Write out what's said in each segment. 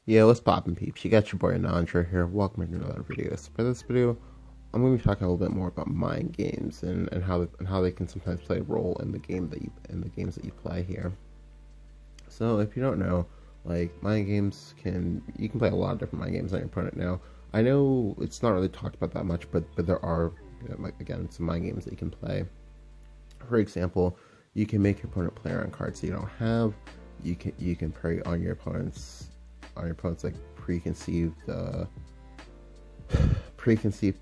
Yeah, what's poppin', peeps? You got your boy Anandra here. Welcome to another video. So for this video, I'm going to be talking a little bit more about mind games and how they can sometimes play a role in the games that you play here. So if you don't know, like mind games you can play a lot of different mind games on your opponent now. I know it's not really talked about that much, but there are, like, again, some mind games that you can play. For example, you can make your opponent play around cards that you don't have. You can prey on your opponent's like preconceived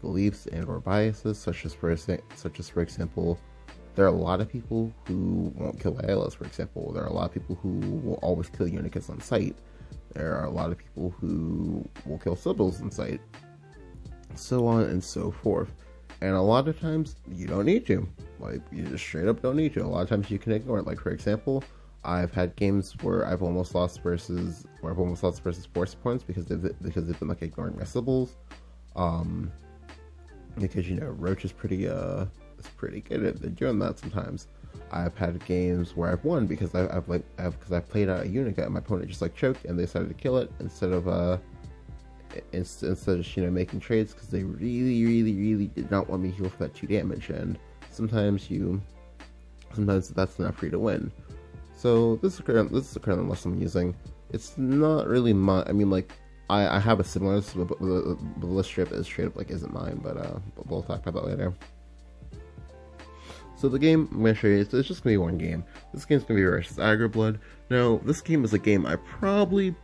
beliefs and or biases, such as for example, there are a lot of people who won't kill Aylas. For example, there are a lot of people who will always kill Unicus on sight. There are a lot of people who will kill Sibyls on sight, so on and so forth. And a lot of times you don't need to. Like, you just straight up don't need to. A lot of times you can ignore it. Like, for example, I've had games where I've almost lost versus force points because they've been like ignoring my Sibyls. Because Roach is pretty good at doing that sometimes. I've had games where I've won because I've played out a Unica and my opponent just like choked and they decided to kill it instead of making trades because they really did not want me to heal for that 2 damage, and sometimes that's enough for you to win. So this is the current list I'm using. It's not really my. I mean, like, I have a similar list, but the list strip is straight up like isn't mine. But we'll talk about that later. So the game I'm going to show you, it's just going to be one game. This game's going to be versus Aggro Blood. Now, this game is a game I probably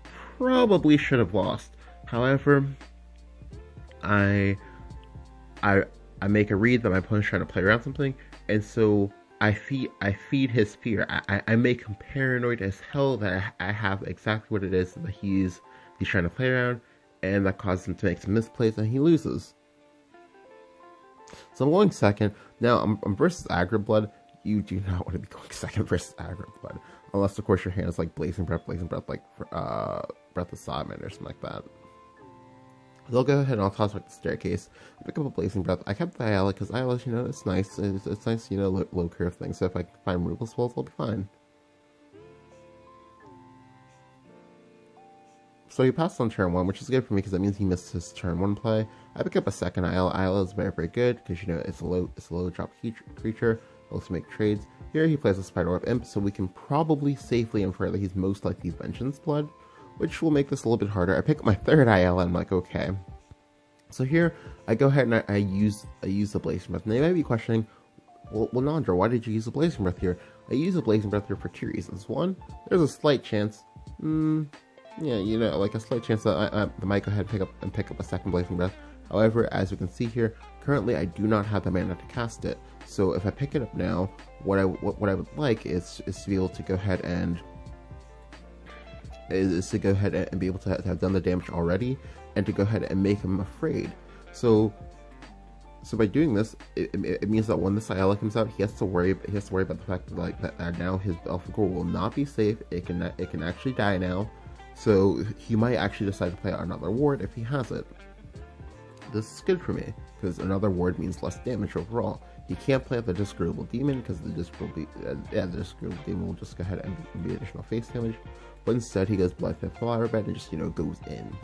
should have lost. However, I make a read that my opponent's trying to play around something, and so I feed his fear. I make him paranoid as hell that I have exactly what it is that he's trying to play around, and that causes him to make some misplays and he loses. So I'm going second. Now I'm versus Aggro Blood. You do not want to be going second versus Aggro Blood, unless of course your hand is like Blazing Breath, like Breath of Sodman or something like that. So I'll go ahead and I'll toss like the staircase. I pick up a Blazing Breath. I kept the Ayla because Ayla, it's nice. It's nice, low curve thing. So if I can find Ruthless Wolf, I'll be fine. So he passed on turn 1, which is good for me because that means he missed his turn 1 play. I pick up a second Ayla. Ayla is very good because it's a low drop creature. Also make trades. Here he plays a Spiderweb Imp, so we can probably safely infer that he's most likely Vengeance Blood, which will make this a little bit harder. I pick up my third Ayla and I'm like, okay. So here I go ahead and I use the Blazing Breath. And they might be questioning, well, Nandra, why did you use the Blazing Breath here? I use the Blazing Breath here for 2 reasons. One, there's a slight chance, like a slight chance that I might go ahead and pick up a second Blazing Breath. However, as you can see here, currently I do not have the mana to cast it. So if I pick it up now, what I would like is to be able to go ahead and be able to have done the damage already, and to go ahead and make him afraid. So by doing this, it means that when this Ayla comes out, he has to worry about the fact that now his Belphegor will not be safe. It can actually die now. So he might actually decide to play out another ward if he has it. This is good for me because another ward means less damage overall. He can't play out the Disagreeable Demon because the Disagreeable Demon will just go ahead and be additional face damage. But instead he goes Bloodfifth Flowerbed and just goes in.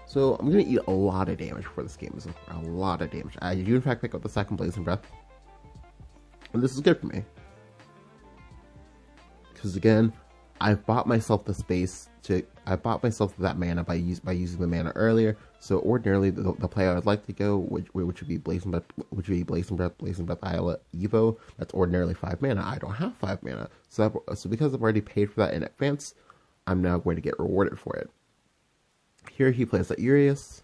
So I'm gonna eat a lot of damage for this game. A lot of damage. I do in fact pick up the second Blazing Breath, and this is good for me because again, I've bought myself the space that mana by using the mana earlier. So ordinarily the play I would like to go, which would be Blazing Breath, Ayla, Evo. That's ordinarily 5 mana. I don't have 5 mana, so because I've already paid for that in advance, I'm now going to get rewarded for it. Here he plays the Urias.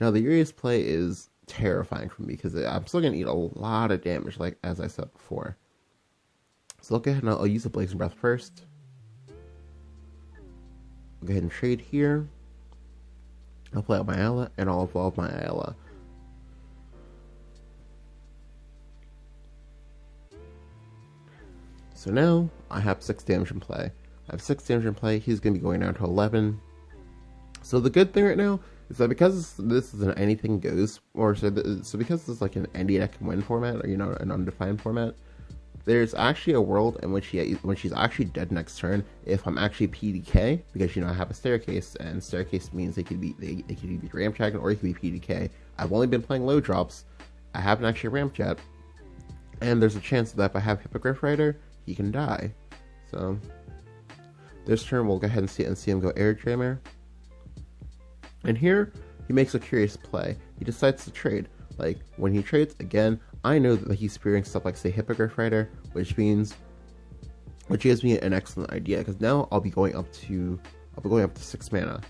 Now the Urias play is terrifying for me because I'm still going to eat a lot of damage, like as I said before. So I'll go ahead and I'll use the Blazing Breath first. I'll go ahead and trade here. I'll play out my Ayla, and I'll evolve my Ayla. So now, I have 6 damage in play. He's going to be going down to 11. So the good thing right now is that because this is an anything goes, because this is like an any deck can win format, or an undefined format, there's actually a world in which when she's actually dead next turn, if I'm actually PDK, because I have a staircase, and staircase means it could be ramp dragon or it could be PDK. I've only been playing low drops. I haven't actually ramped yet, and there's a chance that if I have Hippogriff Rider, he can die. So this turn we'll go ahead and see him go Air Jammer, and here he makes a curious play. He decides to trade. Like, when he trades, again, I know that he's spearing stuff like, say, Hippogriff Rider, which gives me an excellent idea, because now I'll be going up to 6 mana.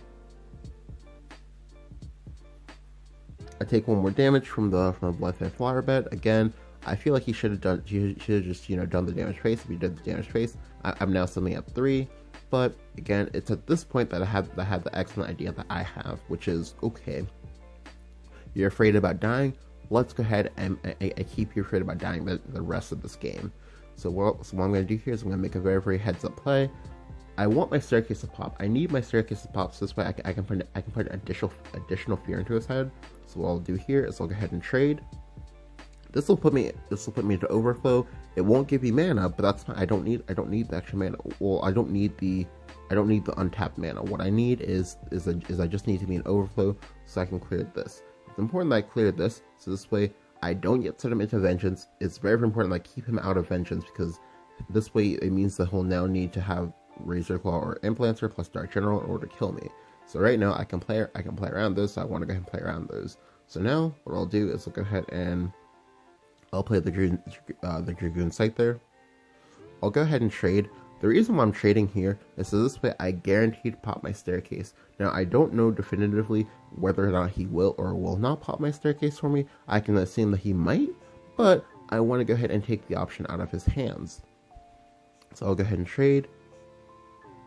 I take 1 more damage from the Bloodfed Flower Bed. Again, I feel like he should have just done the damage phase. If he did the damage phase, I'm now suddenly at 3. But again, it's at this point that I had the excellent idea that I have, which is, okay, you're afraid about dying. Let's go ahead and keep you afraid about dying the rest of this game. So what I'm going to do here is I'm going to make a very, very heads up play. I want my staircase to pop. I need my staircase to pop, so this way I can put additional fear into his head. So what I'll do here is I'll go ahead and trade. This will put me into overflow. It won't give me mana, but that's fine. I don't need the extra mana. Well, I don't need the untapped mana. What I need is I just need to be in overflow so I can clear this. It's important that I clear this, so this way I don't get set him into vengeance. It's very, very important that I keep him out of vengeance, because this way it means that he'll now need to have Razor Claw or Implanter plus Dark General in order to kill me. So right now I can play around those, so I want to go ahead and play around those. So now what I'll do is I'll go ahead and I'll play the Dragoon Sight there. I'll go ahead and trade. The reason why I'm trading here is so this way I guarantee to pop my staircase. Now, I don't know definitively whether or not he will or will not pop my staircase for me. I can assume that he might, but I want to go ahead and take the option out of his hands. So I'll go ahead and trade.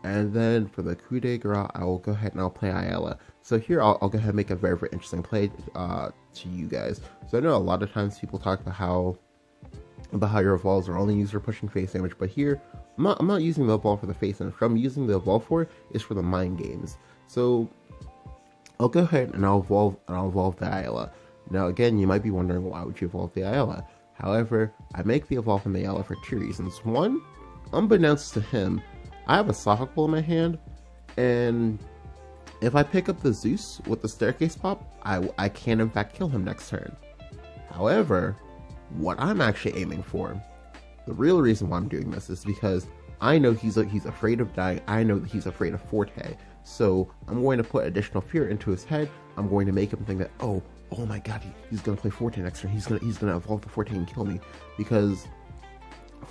And then for the coup de grace, I will go ahead and I'll play Ayala. So here I'll go ahead and make a very, very interesting play to you guys. So I know a lot of times people talk about how your evolves are only used for pushing face damage, but here I'm not using the evolve for the face damage. What I'm using the evolve for is for the mind games. So I'll go ahead and I'll evolve the Ayala. Now again, you might be wondering, why would you evolve the Ayala? However, I make the evolve in the Ayala for 2 reasons. One, unbeknownst to him, I have a Sockle in my hand, and if I pick up the Zeus with the staircase pop, I can in fact kill him next turn. However, what I'm actually aiming for, the real reason why I'm doing this, is because I know he's afraid of dying. I know that he's afraid of Forte. So I'm going to put additional fear into his head. I'm going to make him think that, oh my god, he's gonna play Forte next turn. He's gonna evolve the Forte and kill me, because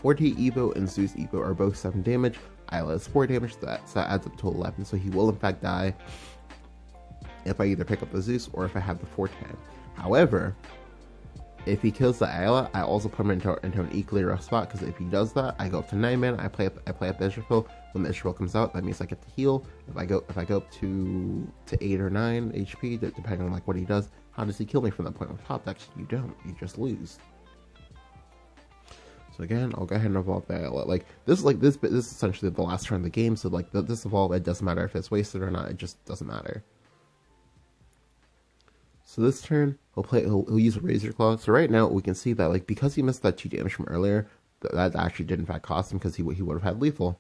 Forte Evo and Zeus Evo are both 7 damage. Ayla is 4 damage, so that adds up to 11. So he will in fact die if I either pick up the Zeus or if I have the Forte. However, if he kills the Ayla, I also put him into an equally rough spot, because if he does that, I go up to 9 mana. I play up the Israfil. When the Israfil comes out, that means I get to heal. If I go up to 8 or 9 HP, depending on like what he does, how does he kill me from that point? With top decks, you don't. You just lose. So again, I'll go ahead and evolve the Ayla. Like this is essentially the last turn of the game. So like this evolve, it doesn't matter if it's wasted or not. It just doesn't matter. So this turn, he'll use a Razor Claw. So right now, we can see that, like, because he missed that 2 damage from earlier, that actually did in fact cost him, because he would have had lethal.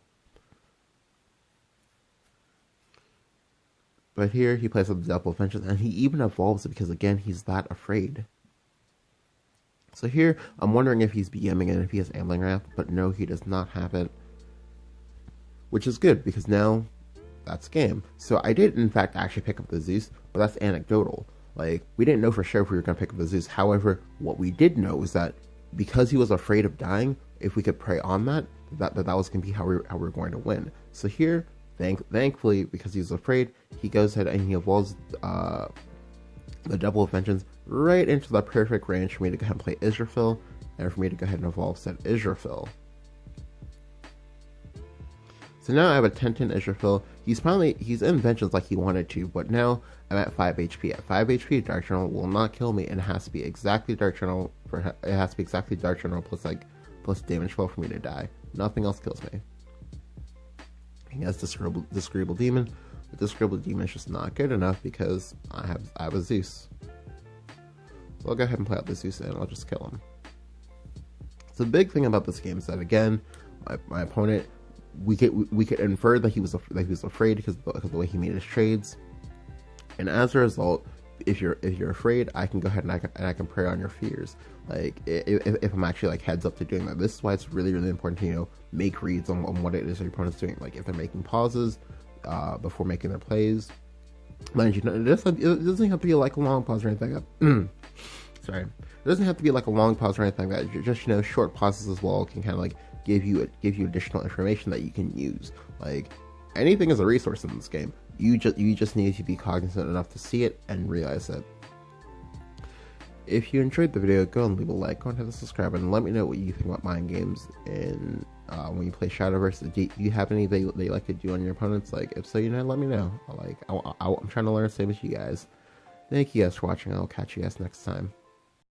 But here, he plays with the Double Vengeance, and he even evolves it because, again, he's that afraid. So here, I'm wondering if he's BMing and if he has Ambling Wrath, but no, he does not have it. Which is good, because now, that's game. So I did, in fact, actually pick up the Zeus, but that's anecdotal. Like, we didn't know for sure if we were going to pick up the Zeus. However, what we did know is that because he was afraid of dying, if we could prey on that was going to be how we're going to win. So here, thankfully, because he was afraid, he goes ahead and he evolves the Double of Vengeance right into the perfect range for me to go ahead and play Israfil, and for me to go ahead and evolve said Israfil. So now I have a 10-10 Israfil. He's in Vengeance like he wanted to, but now I'm at 5 HP. At 5 HP, Dark General will not kill me, and it has to be exactly Dark General plus damage flow for me to die. Nothing else kills me. He has Disagreeable Demon. But Disagreeable Demon is just not good enough because I have a Zeus. So I'll go ahead and play out the Zeus and I'll just kill him. So the big thing about this game is that, again, my opponent, we could infer that he was afraid because of the way he made his trades, and as a result, if you're afraid, I can go ahead and I can prey on your fears. Like if I'm actually like heads up to doing that. This is why it's really important to make reads on what it is your opponent's doing. Like if they're making pauses before making their plays. Mind you, it doesn't have to be like a long pause or anything like that. Sorry, it doesn't have to be like a long pause or anything like that. Just short pauses as well can kind of like give you additional information that you can use. Like anything is a resource in this game. You just need to be cognizant enough to see it and realize it. If you enjoyed the video, go and leave a like, go and hit the subscribe, and let me know what you think about mind games and when you play Shadowverse. Do you have any that you like to do on your opponents? Like, if so, let me know. Like, I'm trying to learn the same as you guys. Thank you guys for watching. I'll catch you guys next time.